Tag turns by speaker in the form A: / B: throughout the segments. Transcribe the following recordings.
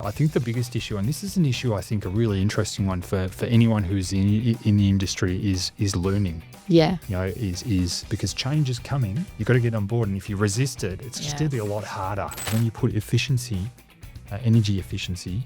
A: I think the biggest issue, and this is an issue I think a really interesting one for anyone who's in the industry, is learning.
B: Yeah.
A: Is because change is coming. You've got to get on board, and if you resist it, it's just going to be a lot harder. When you put efficiency, energy efficiency,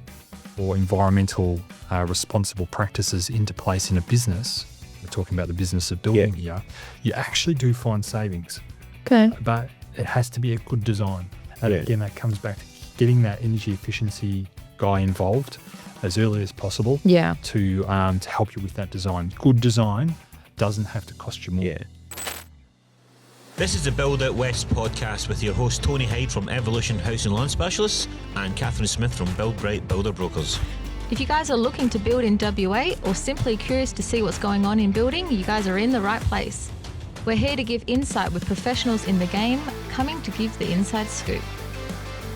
A: or environmental responsible practices into place in a business, we're talking about the business of building here, you actually do find savings.
B: Okay.
A: But it has to be a good design. And again, that comes back to getting that energy efficiency guy involved as early as possible to help you with that design. Good design doesn't have to cost you more.
C: Yeah. This is the Build Out West podcast with your host Tony Hyde from Evolution House and Lawn Specialists and Catherine Smith from Build Bright Builder Brokers.
D: If you guys are looking to build in WA or simply curious to see what's going on in building, you guys are in the right place. We're here to give insight with professionals in the game, coming to give the inside scoop.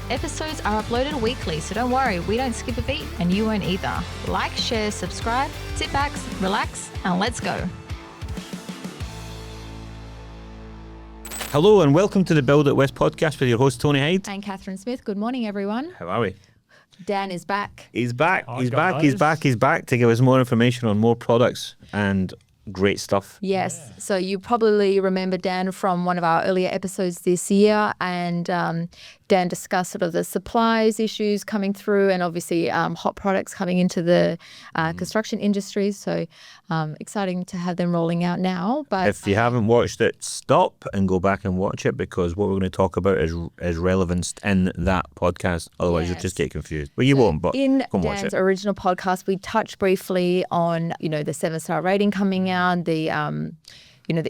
D: Episodes are uploaded weekly, so don't worry, we don't skip a beat and you won't either. Like, share, subscribe, sit back, relax, and let's go.
C: Hello and welcome to the Build Out West podcast with your host Tony Hyde.
B: And Catherine Smith. Good morning, everyone.
C: How are we?
B: Dan is back.
C: He's back. He's back to give us more information on more products and great stuff.
B: Yes. Yeah. So you probably remember Dan from one of our earlier episodes this year, and Dan discussed sort of the supplies issues coming through and obviously hot products coming into the construction industry. So exciting to have them rolling out now. But
C: if you haven't watched it, stop and go back and watch it, because what we're going to talk about is relevance in that podcast. Otherwise, you'll just get confused. Well, you won't, but
B: in
C: go and watch
B: Dan's
C: it.
B: original podcast, we touched briefly on, the 7-star rating coming out, the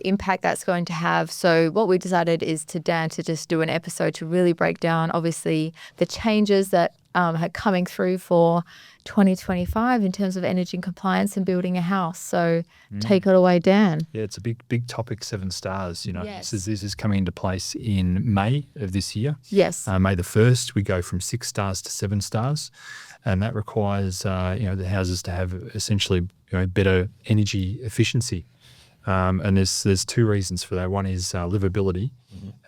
B: impact that's going to have. So what we decided is to just do an episode to really break down, obviously, the changes that are coming through for 2025 in terms of energy and compliance and building a house. So take it away, Dan.
A: Yeah, it's a big topic, 7 stars.
B: Yes.
A: This is coming into place in May of this year.
B: Yes.
A: May the 1st, we go from 6 stars to 7 stars. And that requires, the houses to have essentially, better energy efficiency. And there's 2 reasons for that. One is livability.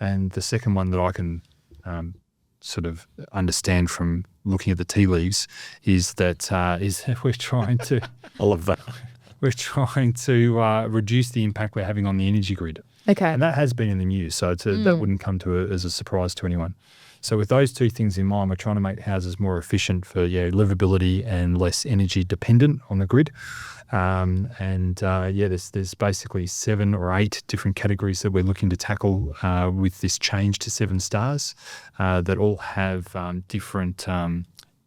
A: And the second one that I can sort of understand from looking at the tea leaves is that we're trying to I love that. We're trying to reduce the impact we're having on the energy grid.
B: Okay.
A: And that has been in the news, so that wouldn't come as a surprise to anyone. So with those 2 things in mind, we're trying to make houses more efficient for livability and less energy dependent on the grid. There's basically 7 or 8 different categories that we're looking to tackle with this change to 7 stars that all have different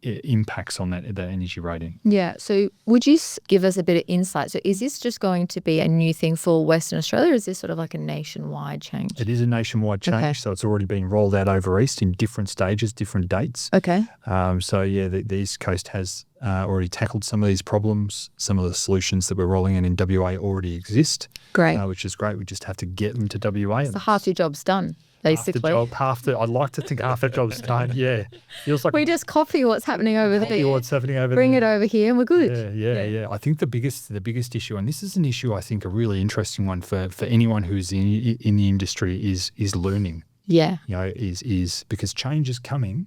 A: impacts on that energy rating.
B: Yeah. So would you give us a bit of insight? So is this just going to be a new thing for Western Australia, or is this sort of like a nationwide change?
A: It is a nationwide change. Okay. So it's already been rolled out over East in different stages, different dates.
B: Okay.
A: The East Coast has already tackled some of these problems. Some of the solutions that we're rolling in WA already exist.
B: Great.
A: Which is great. We just have to get them to WA.
B: So half your job's done, basically.
A: I'd like to think half the job's done. Yeah. Feels like
B: we just copy what's happening over there. Bring it over here and we're good.
A: Yeah. I think the biggest issue, and this is an issue I think a really interesting one for anyone who's in the industry, is learning.
B: Yeah.
A: Is because change is coming.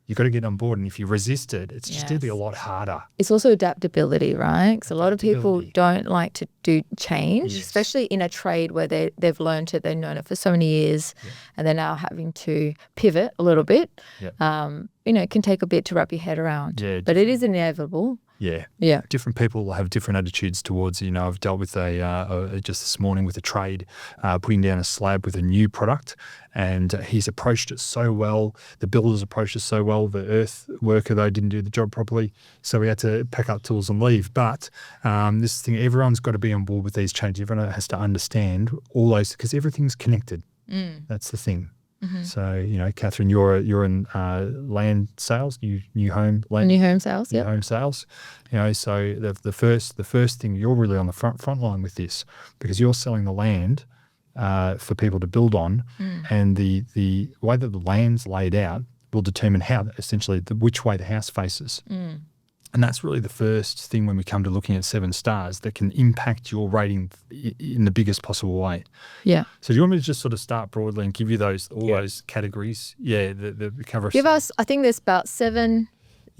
A: You've got to get on board, and if you resist it, it's just going to be a lot harder.
B: It's also adaptability, right? Because a lot of people don't like to do change, especially in a trade where they've learned it, they've known it for so many years, and they're now having to pivot a little bit. It can take a bit to wrap your head around, but it is inevitable.
A: Yeah. Different people will have different attitudes towards it. I've dealt with just this morning with a trade putting down a slab with a new product, and he's approached it so well. The builders approached it so well. The earth worker, though, didn't do the job properly, so we had to pack up tools and leave. But this thing, everyone's got to be on board with these changes. Everyone has to understand all those, because everything's connected. That's the thing. Mm-hmm. So, Catherine, you're in land sales, new home sales. So the first thing, you're really on the front line with this, because you're selling the land for people to build on, and the way that the land's laid out will determine which way the house faces. And that's really the first thing when we come to looking at 7 stars that can impact your rating in the biggest possible way.
B: Yeah.
A: So do you want me to just sort of start broadly and give you those categories? Yeah, the cover.
B: Give us, I think there's about 7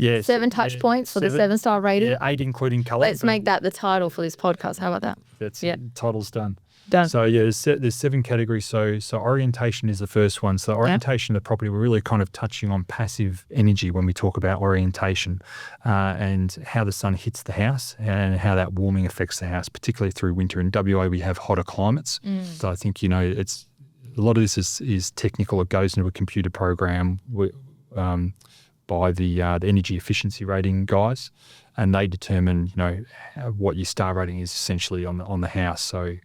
A: Yeah,
B: 7 touch points for the 7-star rating.
A: Yeah, 8 including colour.
B: Let's make that the title for this podcast. How about that?
A: That's
B: Yeah.
A: Title's done.
B: Done.
A: So yeah, there's 7 categories. So orientation is the first one. So orientation of the property, we're really kind of touching on passive energy when we talk about orientation, and how the sun hits the house and how that warming affects the house, particularly through winter. In WA, we have hotter climates. So I think, it's a lot of this is technical. It goes into a computer program by the energy efficiency rating guys, and they determine, what your star rating is essentially on the house. So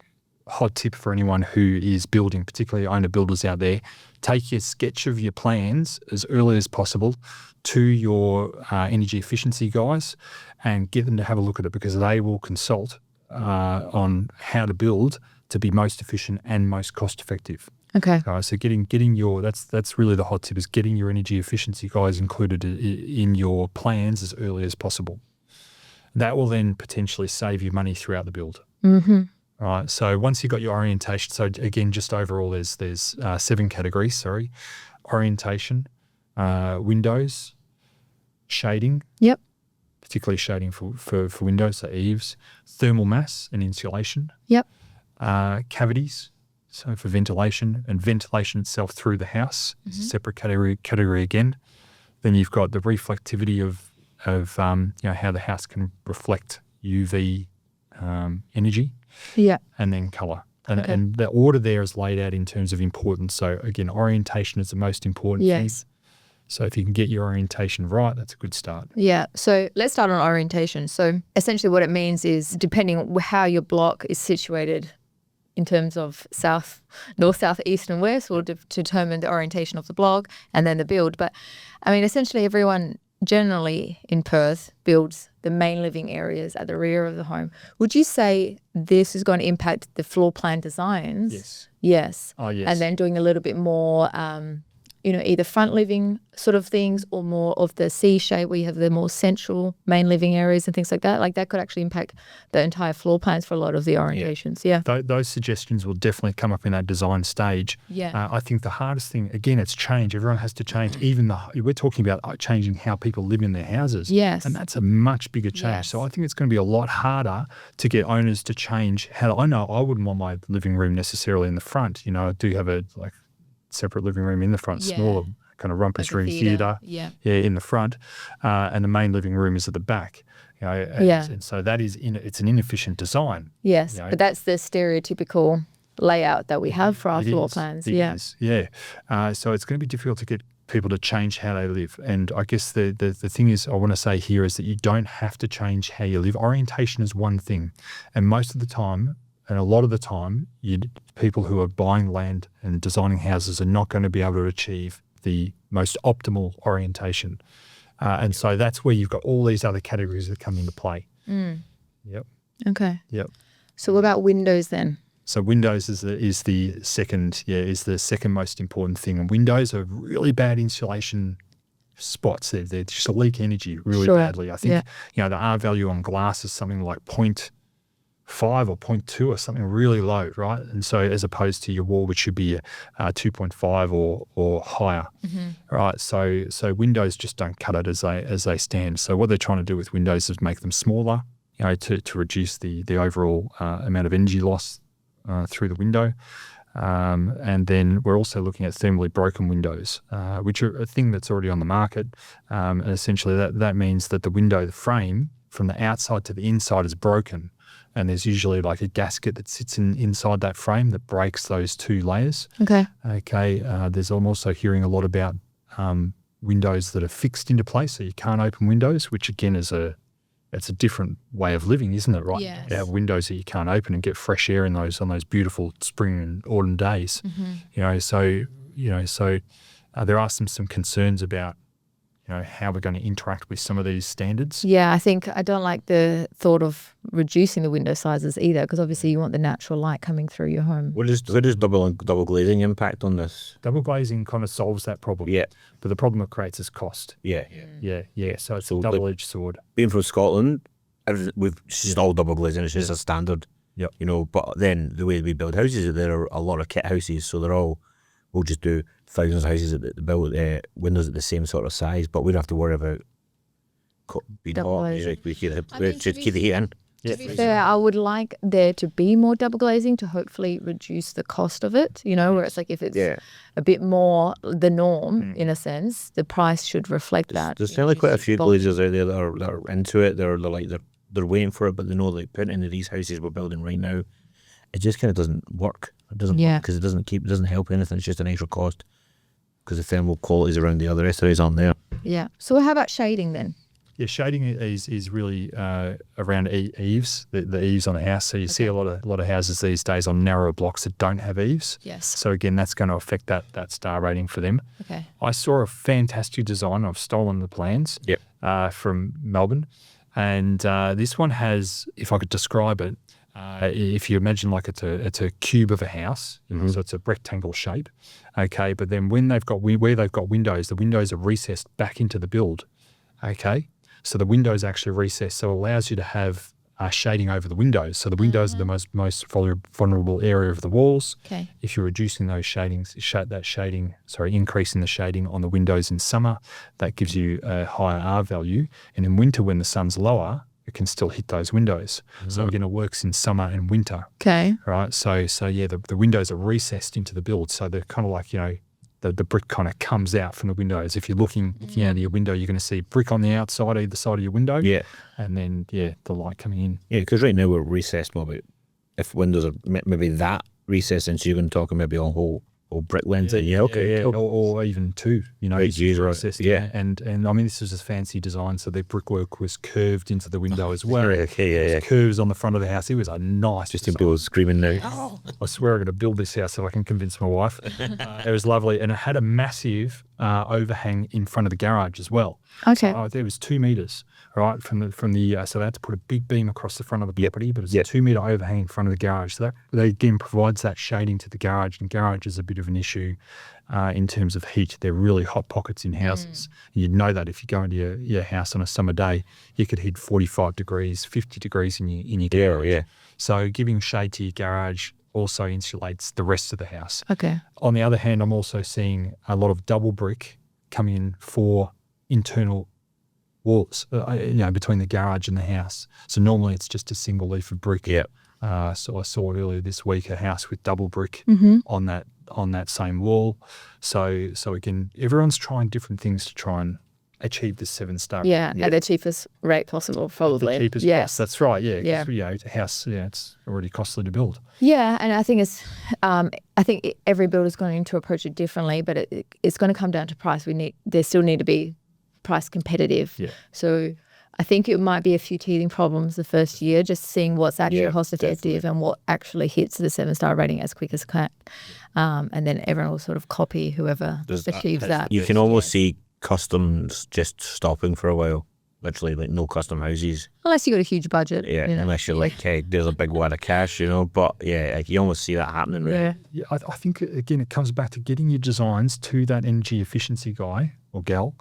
A: hot tip for anyone who is building, particularly owner builders out there, take your sketch of your plans as early as possible to your energy efficiency guys and get them to have a look at it, because they will consult on how to build to be most efficient and most cost effective.
B: Okay.
A: So getting your, that's really the hot tip, is getting your energy efficiency guys included in your plans as early as possible. That will then potentially save you money throughout the build.
B: Mm-hmm.
A: All right. So once you've got your orientation, so again, just overall, there's 7 categories. Sorry, orientation, windows, shading.
B: Yep.
A: Particularly shading for windows, so eaves, thermal mass and insulation.
B: Yep.
A: Cavities, so for ventilation, and ventilation itself through the house is a separate category again. Then you've got the reflectivity of how the house can reflect UV energy.
B: Yeah.
A: And then colour.
B: Okay.
A: And the order there is laid out in terms of importance. So again, orientation is the most important thing. So if you can get your orientation right, that's a good start.
B: Yeah. So let's start on orientation. So essentially what it means is, depending on how your block is situated in terms of north, south, east and west, will determine the orientation of the block and then the build. But I mean, essentially everyone generally in Perth builds the main living areas at the rear of the home. Would you say this is going to impact the floor plan designs?
A: Yes.
B: Yes.
A: Oh, yes.
B: And then doing a little bit more, either front living sort of things, or more of the C shape where you have the more central main living areas and things like that. Like that could actually impact the entire floor plans for a lot of the orientations. Yeah.
A: Those suggestions will definitely come up in that design stage.
B: Yeah.
A: I think the hardest thing, again, it's change. Everyone has to change. We're talking about changing how people live in their houses.
B: Yes.
A: And that's a much bigger change.
B: Yes.
A: So I think it's going to be a lot harder to get owners to change how. I know I wouldn't want my living room necessarily in the front. I do have a separate living room in the front, smaller, kind of rumpus room theatre.
B: Yeah.
A: In the front, and the main living room is at the back. And so that is it's an inefficient design.
B: Yes, but that's the stereotypical layout that we have for our floor plans.
A: It is. So it's going to be difficult to get people to change how they live. And I guess the thing is, I want to say here is that you don't have to change how you live. Orientation is one thing, and most of the time, and a lot of the time, people who are buying land and designing houses are not going to be able to achieve the most optimal orientation. And so that's where you've got all these other categories that come into play. Yep.
B: Okay.
A: Yep.
B: So what about windows then?
A: So windows is the second most important thing. And windows are really bad insulation spots. They just leak energy really badly. I think the R value on glass is something like 0.5 or 0.2 or something really low, right? And so as opposed to your wall, which should be 2.5 or higher, right? So windows just don't cut it as they stand. So what they're trying to do with windows is make them smaller, to reduce the overall amount of energy loss through the window. And then we're also looking at thermally broken windows, which are a thing that's already on the market. And essentially that means that the window frame from the outside to the inside is broken. And there's usually like a gasket that sits inside that frame that breaks those two layers.
B: Okay.
A: There's I'm also hearing a lot about windows that are fixed into place, so you can't open windows, which again it's a different way of living, isn't it? Right?
B: Yes.
A: You have windows that you can't open and get fresh air on those beautiful spring and autumn days. So there are some concerns about how we're going to interact with some of these standards.
B: Yeah, I think I don't like the thought of reducing the window sizes either, because obviously you want the natural light coming through your home.
E: What does double glazing impact on this?
A: Double glazing kind of solves that problem.
E: Yeah.
A: But the problem it creates is cost.
E: Yeah.
A: So it's a double-edged sword.
E: Being from Scotland, we've just all double glazing. It's just a standard.
A: Yep.
E: But then the way we build houses, there are a lot of kit houses, so we'll just do thousands of houses that build windows at the same sort of size, but we don't have to worry about being
B: Double
E: hot.
B: glazing.
E: We keep
D: I mean,
E: just keep the heat in.
B: To be fair, I would like there to be more double glazing to hopefully reduce the cost of it, where it's like if it's a bit more the norm in a sense, the price should reflect that.
E: There's certainly quite a few glazers out there that are into it. They're waiting for it, but they know like putting into these houses we're building right now, it just kind of doesn't work. It doesn't work because it doesn't help anything. It's just an extra cost because the thermal qualities around the other areas aren't there.
B: Yeah. So how about shading then?
A: Yeah, shading is really around eaves, the eaves on a house. So you see a lot of houses these days on narrow blocks that don't have eaves.
B: Yes.
A: So again, that's going to affect that star rating for them.
B: Okay.
A: I saw a fantastic design. I've stolen the plans from Melbourne. And this one has, if I could describe it, if you imagine like it's a cube of a house, so it's a rectangle shape, okay. But then where they've got windows, the windows are recessed back into the build, okay. So the windows actually recess, so it allows you to have shading over the windows. So the windows are the most vulnerable area of the walls.
B: Okay.
A: If you're reducing those increasing the shading on the windows in summer, that gives you a higher R value. And in winter, when the sun's lower, it can still hit those windows. So again, it works in summer and winter.
B: Okay.
A: Right. So yeah, the windows are recessed into the build. So they're kind of like, the brick kind of comes out from the windows. If you're looking out of your window, you're going to see brick on the outside, either side of your window. Yeah. And then, the light coming in.
E: Yeah, because right now we're recessed more about if windows are maybe that recessed, and so you're going to talk maybe on whole brick lens.
A: Or even two,
E: Right. Yeah.
A: And I mean, this is a fancy design, so the brickwork was curved into the window as well.
E: Okay,
A: Curves on the front of the house. It was a nice
E: Just
A: design.
E: people screaming now.
A: I swear I'm going to build this house so I can convince my wife. It was lovely, and it had a massive overhang in front of the garage as well.
B: Okay.
A: So, there was 2 meters, right, from the so they had to put a big beam across the front of the property, but it was a 2 meter overhang in front of the garage. So that again provides that shading to the garage, and garage is a bit of an issue in terms of heat. They're really hot pockets in houses. You'd know that if you go into your house on a summer day, you could hit 45 degrees, 50 degrees in your garage.
E: Yeah.
A: So giving shade to your garage also insulates the rest of the house.
B: Okay.
A: On the other hand, I'm also seeing a lot of double brick come in for internal walls, between the garage and the house. So normally it's just a single leaf of brick.
E: Yeah.
A: So I saw earlier this week a house with double brick on that same wall. So again, everyone's trying different things to try and achieve the 7-star.
B: At the cheapest rate possible, probably.
A: The cheapest cost. That's right. Yeah. Because, a house, it's already costly to build.
B: Yeah, and I think I think every builder's going to approach it differently, but it's going to come down to price. There still need to be price competitive.
A: Yeah.
B: So I think it might be a few teething problems the first year, just seeing what's actually cost effective and what actually hits the 7-star rating as quick as can. And then everyone will sort of copy whoever achieves that.
E: You can almost see customs just stopping for a while. Literally, like no custom houses.
B: Unless you got a huge budget.
E: Yeah, unless you're like, hey, there's a big wad of cash, But like you almost see that happening. Right?
A: Yeah, I think again it comes back to getting your designs to that energy efficiency guy or gal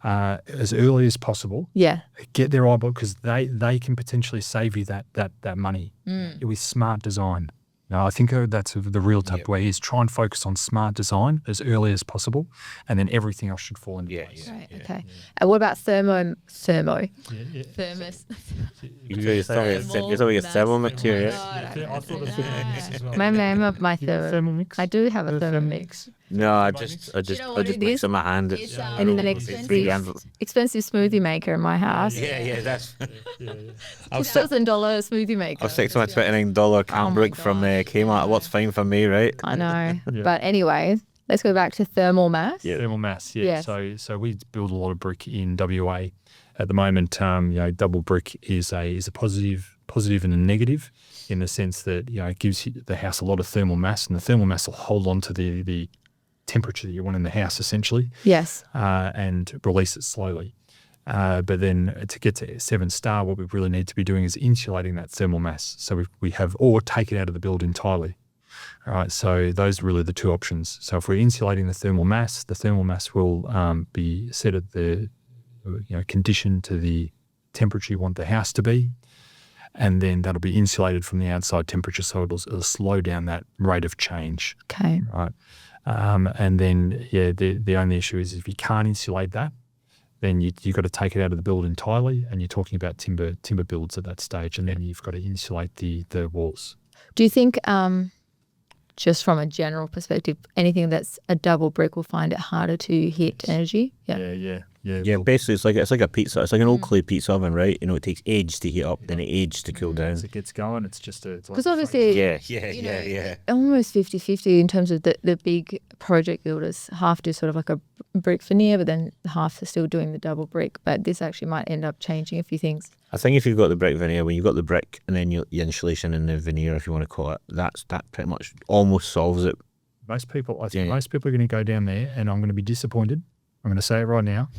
A: as early as possible.
B: Yeah.
A: Get their eyeball because they can potentially save you that money with smart design. I think that's the real takeaway is try and focus on smart design as early as possible, and then everything else should fall into place.
B: Right, okay. And what about thermos?
D: Thermos.
E: You're talking a thermal mix here,
A: I thought it was as well.
B: My name of my
A: Thermal mix.
B: I do have a thermomix.
E: No, I just mix in my hand.
B: And then expensive smoothie maker in my house.
E: That's.
B: $2,000 smoothie maker.
E: I'll stick to my $29 can brick from Kmart. What's fine for me, right?
B: I know. But anyway, let's go back to thermal mass.
A: Yeah, thermal mass. Yeah.
B: Yes.
A: So we build a lot of brick in WA at the moment. Double brick is a positive and a negative in the sense that it gives the house a lot of thermal mass, and the thermal mass will hold on to the temperature that you want in the house essentially.
B: Yes.
A: And release it slowly. But then to get to 7-star, what we really need to be doing is insulating that thermal mass. So we have or take it out of the build entirely. All right, so those are really the two options. So if we're insulating the thermal mass will be set at the conditioned to the temperature you want the house to be, and then that'll be insulated from the outside temperature, so it'll slow down that rate of change.
B: Okay.
A: Right. And then the only issue is if you can't insulate that, then you got to take it out of the build entirely, and you're talking about timber builds at that stage, and then you've got to insulate the walls.
B: Do you think, just from a general perspective, anything that's a double brick will find it harder to hit energy?
E: Yeah, basically it's like a pizza. It's like an old clay pizza oven, right? You know, it takes age to heat up, then it ages to cool down.
A: As it gets going, it's just
B: because obviously, almost 50-50 in terms of the big project builders. Half do sort of like a brick veneer, but then half are still doing the double brick. But this actually might end up changing a few things.
E: I think if you've got the brick veneer, when you've got the brick and then your insulation and the veneer, if you want to call it, that pretty much almost solves it.
A: Most people, I think most people are going to go down there, and I'm going to be disappointed. I'm going to say it right now.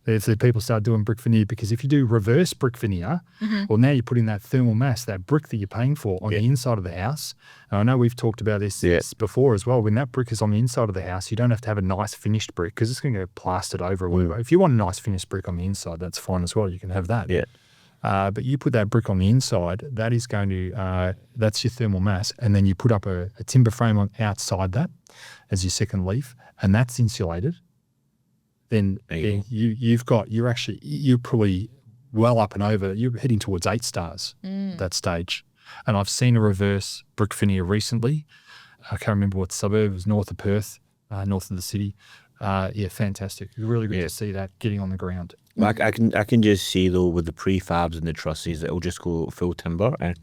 A: If the people start doing brick veneer, because if you do reverse brick veneer, well, now you're putting that thermal mass, that brick that you're paying for on the inside of the house. And I know we've talked about this before as well. When that brick is on the inside of the house, you don't have to have a nice finished brick because it's going to go plastered over or whatever. If you want a nice finished brick on the inside, that's fine as well. You can have that.
E: Yeah.
A: But you put that brick on the inside, that is going to, that's your thermal mass. And then you put up a timber frame on outside that as your second leaf, and that's insulated. Then you're probably well up and over. You're heading towards 8 stars at that stage. And I've seen a reverse brick veneer recently. I can't remember what suburb. It was north of Perth, north of the city. Fantastic. Really good to see that getting on the ground.
E: I can just see though with the prefabs and the trusses, it'll just go full timber, and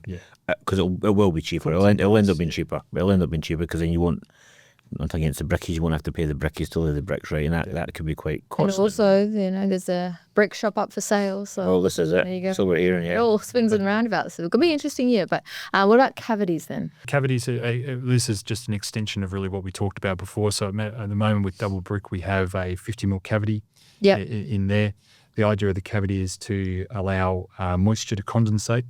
E: because it will be cheaper. It'll end up being cheaper. It'll end up being cheaper because then you won't. Not against the brickies, you won't have to pay the brickies to lay the bricks, right? And that could be quite costly.
B: And also, there's a brick shop up for sale. So
E: this is it.
B: There you go.
E: So we're here,
B: It all swings and roundabouts. So it's going to be an interesting year. But what about cavities then?
A: Cavities, this is just an extension of really what we talked about before. So at the moment with double brick, we have a 50 mil cavity in there. The idea of the cavity is to allow moisture to condensate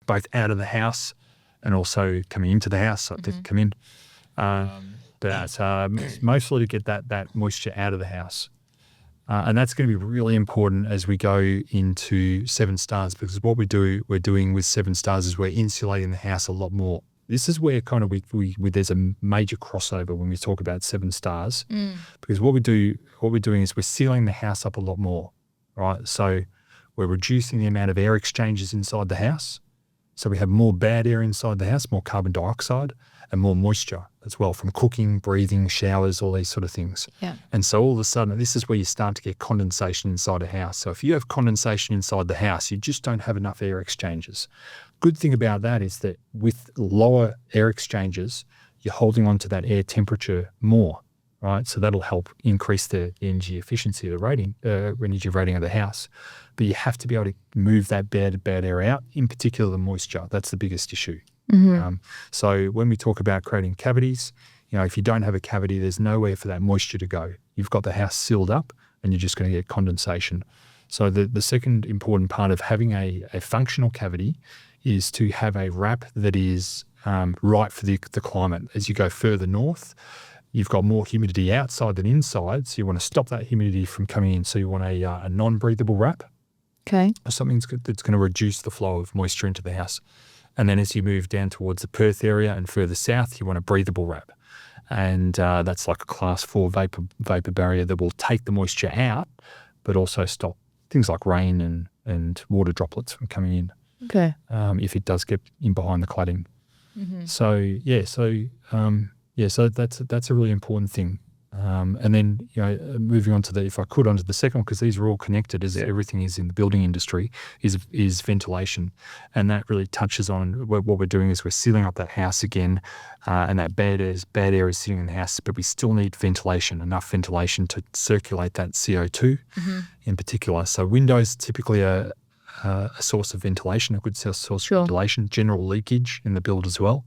A: both out of the house and also coming into the house, so to come in. But mostly to get that moisture out of the house. And that's going to be really important as we go into 7 stars, because what we're doing with 7 stars is we're insulating the house a lot more. This is where kind of there's a major crossover when we talk about 7 stars, because what we're doing is we're sealing the house up a lot more, right? So we're reducing the amount of air exchanges inside the house. So we have more bad air inside the house, more carbon dioxide, and more moisture as well from cooking, breathing, showers, all these sort of things.
B: Yeah.
A: And so all of a sudden, this is where you start to get condensation inside a house. So if you have condensation inside the house, you just don't have enough air exchanges. Good thing about that is that with lower air exchanges, you're holding on to that air temperature more, right? So that'll help increase the energy efficiency of the energy rating of the house. But you have to be able to move that bad air out, in particular the moisture. That's the biggest issue. So when we talk about creating cavities, if you don't have a cavity, there's nowhere for that moisture to go. You've got the house sealed up and you're just going to get condensation. So the second important part of having a functional cavity is to have a wrap that is right for the climate. As you go further north, you've got more humidity outside than inside, so you want to stop that humidity from coming in. So you want a non-breathable wrap.
B: Okay.
A: Something that's going to reduce the flow of moisture into the house. And then as you move down towards the Perth area and further south, you want a breathable wrap. And that's like a class 4 vapor barrier that will take the moisture out, but also stop things like rain and water droplets from coming in.
B: Okay.
A: If it does get in behind the cladding. So that's a really important thing. And then, moving on to onto the second one, because these are all connected, as everything is in the building industry, is ventilation. And that really touches on what we're doing is we're sealing up that house again, and that bad air is sitting in the house, but we still need enough ventilation to circulate that CO2 in particular. So windows typically are a source of ventilation, a good source of ventilation, general leakage in the build as well.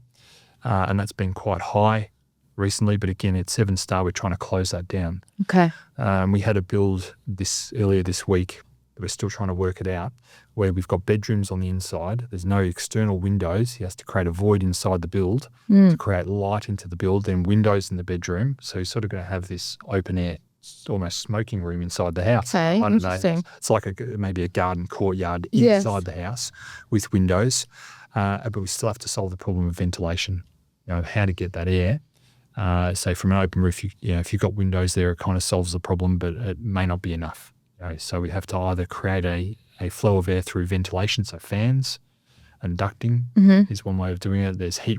A: And that's been quite high recently, but again, at 7 star, we're trying to close that down.
B: Okay.
A: We had a build earlier this week, but we're still trying to work it out, where we've got bedrooms on the inside. There's no external windows. He has to create a void inside the build to create light into the build, then windows in the bedroom. So he's sort of going to have this open air, almost smoking room inside the house.
B: Okay,
A: I don't
B: interesting.
A: know. It's like maybe a garden courtyard inside the house with windows, but we still have to solve the problem of ventilation, how to get that air. So from an open roof, if you've got windows there, it kind of solves the problem, but it may not be enough. So we have to either create a flow of air through ventilation, so fans and ducting is one way of doing it. There's heat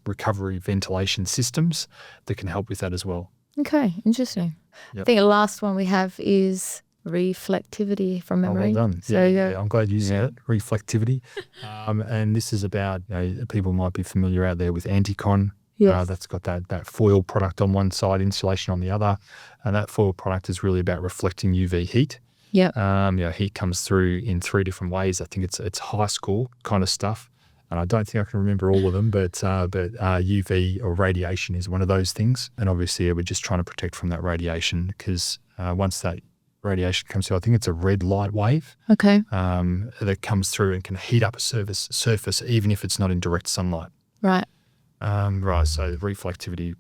A: recovery ventilation systems that can help with that as well.
B: Okay, interesting.
A: Yep.
B: I think the last one we have is reflectivity from memory.
A: Well done.
B: So
A: I'm glad you used it. Reflectivity. And this is about, people might be familiar out there with Anticon.
B: Yes.
A: That's got that foil product on one side, insulation on the other. And that foil product is really about reflecting UV heat.
B: Yeah.
A: Heat comes through in 3 different ways. I think it's high school kind of stuff. And I don't think I can remember all of them, but UV or radiation is one of those things. And obviously we're just trying to protect from that radiation because once that radiation comes through, I think it's a red light wave.
B: Okay.
A: That comes through and can heat up a surface even if it's not in direct sunlight.
B: Right.
A: So reflectivity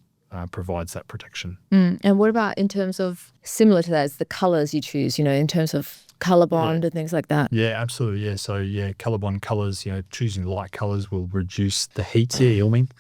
A: provides that protection.
B: And what about in terms of, similar to that, is the colours you choose, in terms of colour bond and things like that?
A: Yeah, absolutely. Yeah. So colour bond colours, choosing light colours will reduce the heat filming.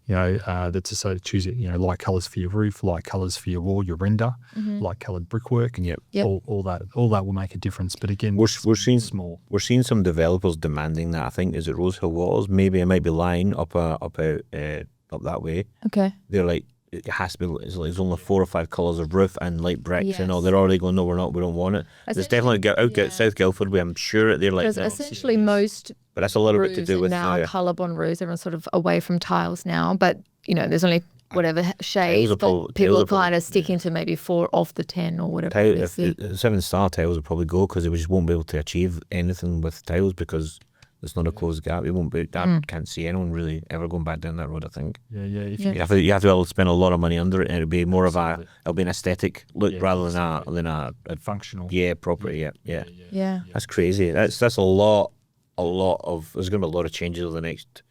A: That's so to choose light colours for your roof, light colours for your wall, your render, light coloured brickwork, and all that will make a difference. But again,
E: we're seeing
A: small.
E: We're seeing some developers demanding that. I think is it Rose Hill Walls? Maybe I might be lying up that way.
B: Okay.
E: They're like, it has to be. It's only 4 or 5 colours of roof and light bricks.
B: Yes.
E: They're already going. No, we're not. We don't want it. There's definitely out South Guildford where I'm sure they're like.
B: Because essentially most.
E: But that's a little bit to do with
B: now colour bond roofs. Everyone's sort of away from tiles now, but there's only whatever shades. But people are kind of sticking to maybe 4 off the 10 or whatever.
E: If 7-star tiles will probably go because they just won't be able to achieve anything with tiles because there's not a closed gap. It won't be. Can't see anyone really ever going back down that road. I think.
A: Yeah.
E: You have to be able to spend a lot of money under it, and it'll be more of it'll be an aesthetic look rather than a
A: functional.
E: Yeah, proper. Yeah.
B: Yeah.
E: That's crazy. That's a lot of. There's going to be a lot of changes over the next.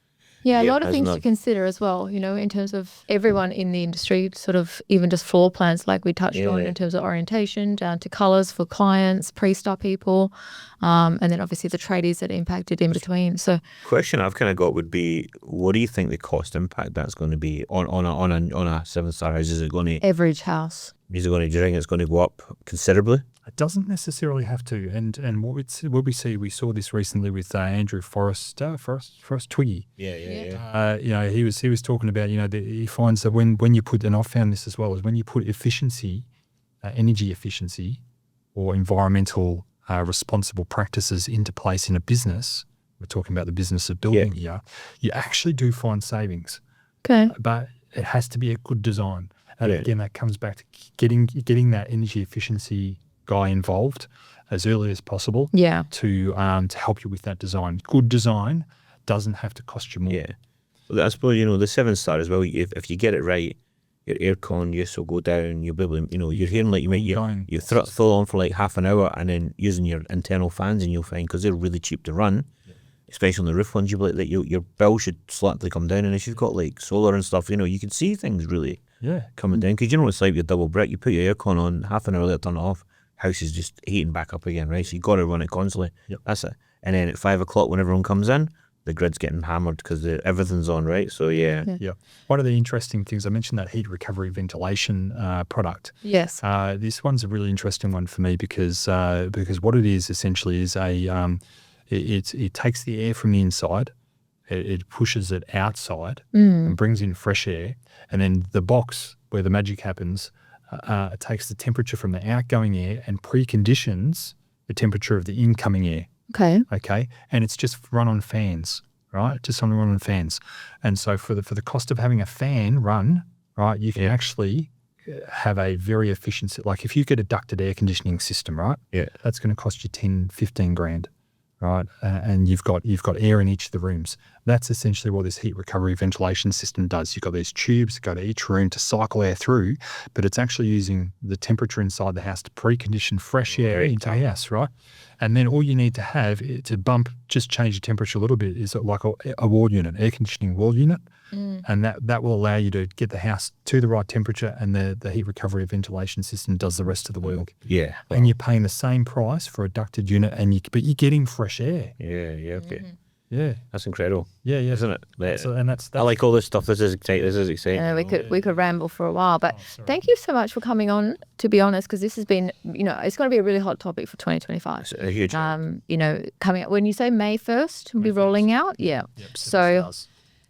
B: Yeah, a lot of things to consider as well, in terms of everyone in the industry, sort of even just floor plans like we touched on in terms of orientation, down to colours for clients, pre-star people, and then obviously the tradies that impacted in between. So,
E: question I've kind of got would be, what do you think the cost impact that's going to be on a 7-star house? Is it going to
B: average house?
E: Do you think it's going to go up considerably?
A: It doesn't necessarily have to, and what we see, we saw this recently with Andrew Forrest Twiggy.
E: Yeah.
A: He was talking about that he finds that when you put, and I've found this as well, is when you put efficiency, energy efficiency, or environmental responsible practices into place in a business. We're talking about the business of building here. You actually do find savings.
B: Okay,
A: but it has to be a good design. And again, that comes back to getting that energy efficiency guy involved as early as possible to help you with that design. Good design doesn't have to cost you more.
E: Yeah. Well, I suppose, the 7-star as well, if you get it right, your aircon use will go down, you'll be able to, you're hearing like you throw on for like half an hour and then using your internal fans, and you'll find, because they're really cheap to run, especially on the roof ones, you'll be like, your bill should slightly come down. And if you've got like solar and stuff, you can see things really coming down. Because it's like your double brick, you put your aircon on, half an hour later turn it off, house is just heating back up again, right? So you got to run it constantly. That's it. And then at 5 o'clock when everyone comes in, the grid's getting hammered because everything's on, right? So yeah.
A: One of the interesting things, I mentioned that heat recovery ventilation product.
B: Yes.
A: This one's a really interesting one for me because what it is essentially is it takes the air from the inside, it pushes it outside and brings in fresh air, and then the box where the magic happens takes the temperature from the outgoing air and preconditions the temperature of the incoming air. Okay. And it's just run on fans, right? Just run on fans. And so for the cost of having a fan run, right, you can actually have a very efficient, like if you get a ducted air conditioning system, right? Yeah. That's going to cost you 10, 15 grand. Right, and you've got air in each of the rooms. That's essentially what this heat recovery ventilation system does. You've got these tubes that go to each room to cycle air through, but it's actually using the temperature inside the house to precondition fresh air into the house, right? And then all you need to have to just change the temperature a little bit is like a wall unit, air conditioning wall unit, and that will allow you to get the house to the right temperature, and the heat recovery ventilation system does the rest of the work.
E: Yeah.
A: And you're paying the same price for a ducted unit, but you're getting fresh air.
E: Yeah, okay.
A: Yeah.
E: That's incredible.
A: Yeah.
E: Isn't it?
A: That's
E: I like all this stuff. This is exciting.
B: We could ramble for a while, but thank you so much for coming on. To be honest, because this has been, it's going to be a really hot topic for 2025.
E: It's a huge.
B: Coming up when you say May 1st, we'll be rolling out. Yeah.
A: Yep,
B: So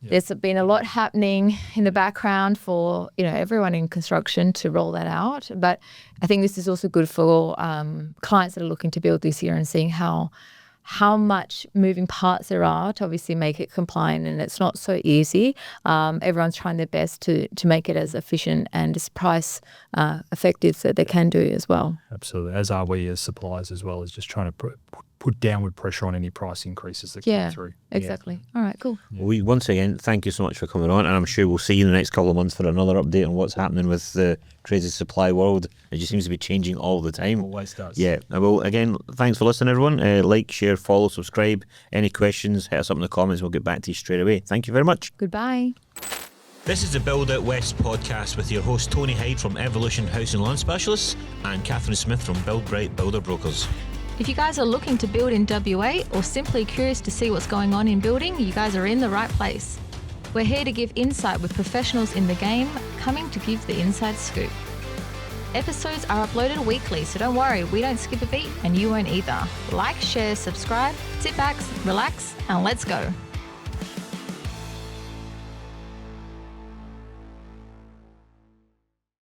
B: there's been a lot happening in the background for everyone in construction to roll that out. But I think this is also good for clients that are looking to build this year and seeing how much moving parts there are to obviously make it compliant, and it's not so easy. Everyone's trying their best to make it as efficient and as price effective that they can do as well.
A: Absolutely, as are we as suppliers as well, as just trying to put downward pressure on any price increases that come through.
B: Exactly. All right, cool.
E: We once again thank you so much for coming on, and I'm sure we'll see you in the next couple of months for another update on what's happening with the crazy supply world. It just seems to be changing all the time.
A: Always does.
E: Yeah. Well, again, thanks for listening, everyone. Like, share, follow, subscribe. Any questions, hit us up in the comments. We'll get back to you straight away. Thank you very much.
B: Goodbye.
C: This is the Build Out West podcast with your host Tony Hyde from Evolution House and Lawn Specialists and Catherine Smith from Build Bright Builder Brokers.
D: If you guys are looking to build in WA or simply curious to see what's going on in building, you guys are in the right place. We're here to give insight with professionals in the game, coming to give the inside scoop. Episodes are uploaded weekly, so don't worry, we don't skip a beat and you won't either. Like, share, subscribe, sit back, relax, and let's go.